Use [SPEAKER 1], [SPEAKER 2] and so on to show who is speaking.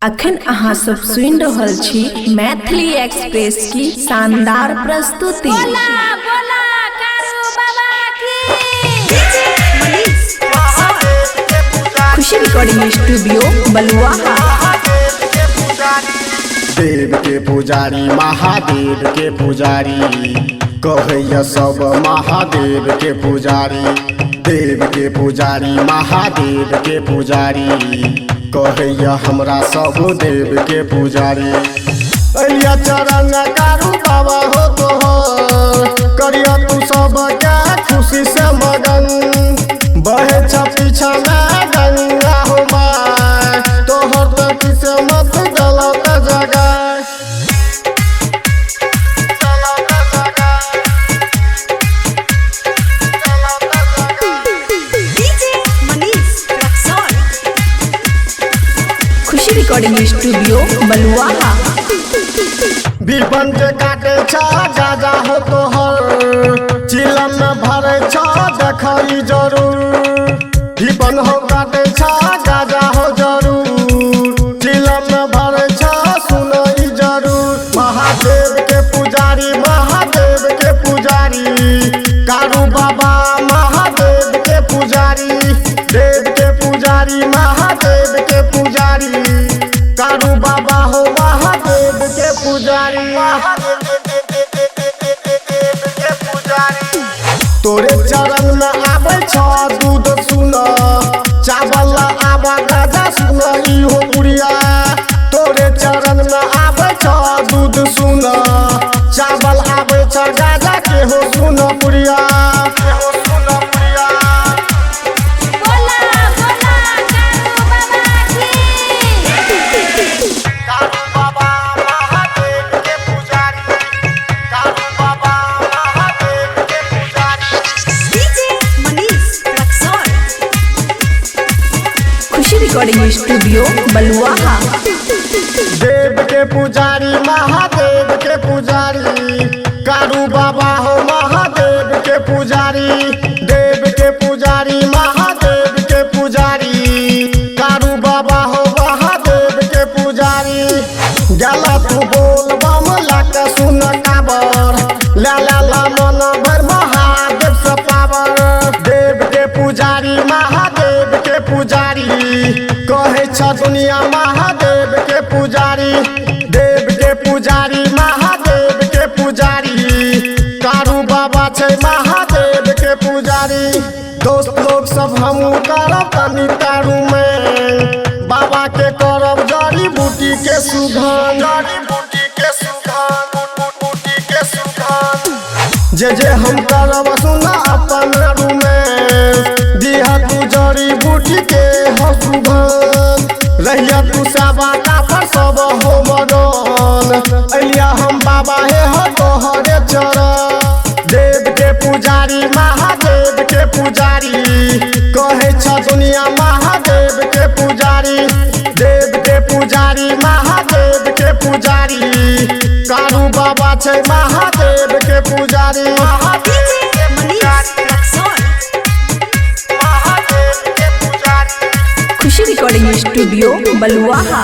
[SPEAKER 1] अखन अहाँ सब सुनि रहल छी मैथिली एक्सप्रेस की शानदार प्रस्तुति। खुशी रिकॉर्डिंग स्टूडियो बलुआहा।
[SPEAKER 2] देव के पुजारी महादेव के पुजारी कहैया सब महादेव के पुजारी। देव के पुजारी महादेव के पुजारी कहैया हमरा सब देव के पुजारी। अलिया चरण कारू बाबा हो तोहर करिया तू सब के खुशी से मगन। बहे पीछा में गंगा हो माय तोहर तक से मत गलत जगह।
[SPEAKER 1] खुशी रिकॉर्डिंग स्टूडियो बलुआहा।
[SPEAKER 2] बीपन के काटे छा गाजा हो तोहर चिलम में भरे छा देखई जरूर। बीपन हो काटे छा गाजा हो जरूर चिलम में भरे छा सुनई जरूर। महादेव के पुजारी महादेव के पुजारी कारू बाबा महादेव के पुजारी। देव के पुजारी महादेव के पुजारी कारू बाबा हो महादेव के पुजारी। तोरे चरण में आवे छ दूध सुन चावल आवा गाजा सुन इहो पुरिया। तोरे चरण में आवे छ दूध सुन चावल आवे छ गाजा के हो सुन पुरिया।
[SPEAKER 1] रिकॉर्डिंग स्टूडियो बलुआहा।
[SPEAKER 2] देव के पुजारी महादेव के पुजारी कारू बाबा हो महादेव के पुजारी। देव के पुजारी महादेव के पुजारी कारू बाबा हो महादेव के पुजारी। गला तू बोल बम लाके सुन काबर ला ला ला मन भर महादेव से पावर। देव के पुजारी महादेव के पुजारी कहे छ दुनिया महादेव के पुजारी। देव के पुजारी महादेव के पुजारी कारू बाबा छे महादेव के पुजारी। दोस्त लोग सब हमू करब तनी तारू में बाबा के करब जड़ी बूटी के सुगंध। जड़ी बूटी के सुगंध बूटी के सुगंध जे हम करब सुना अपन रू में दिहा तू जड़ी बूटी के हो सुगंध। रहिया तू साबा का पर सब हो मगन अलिया हम बाबा हे हो तोहरे चरण। देव के पुजारी महादेव के पुजारी कहे छ दुनिया महादेव के पुजारी। देव के पुजारी महादेव के पुजारी कारू बाबा छे महादेव के पुजारी।
[SPEAKER 1] खुशी रिकॉर्डिंग स्टूडियो बलुआहा।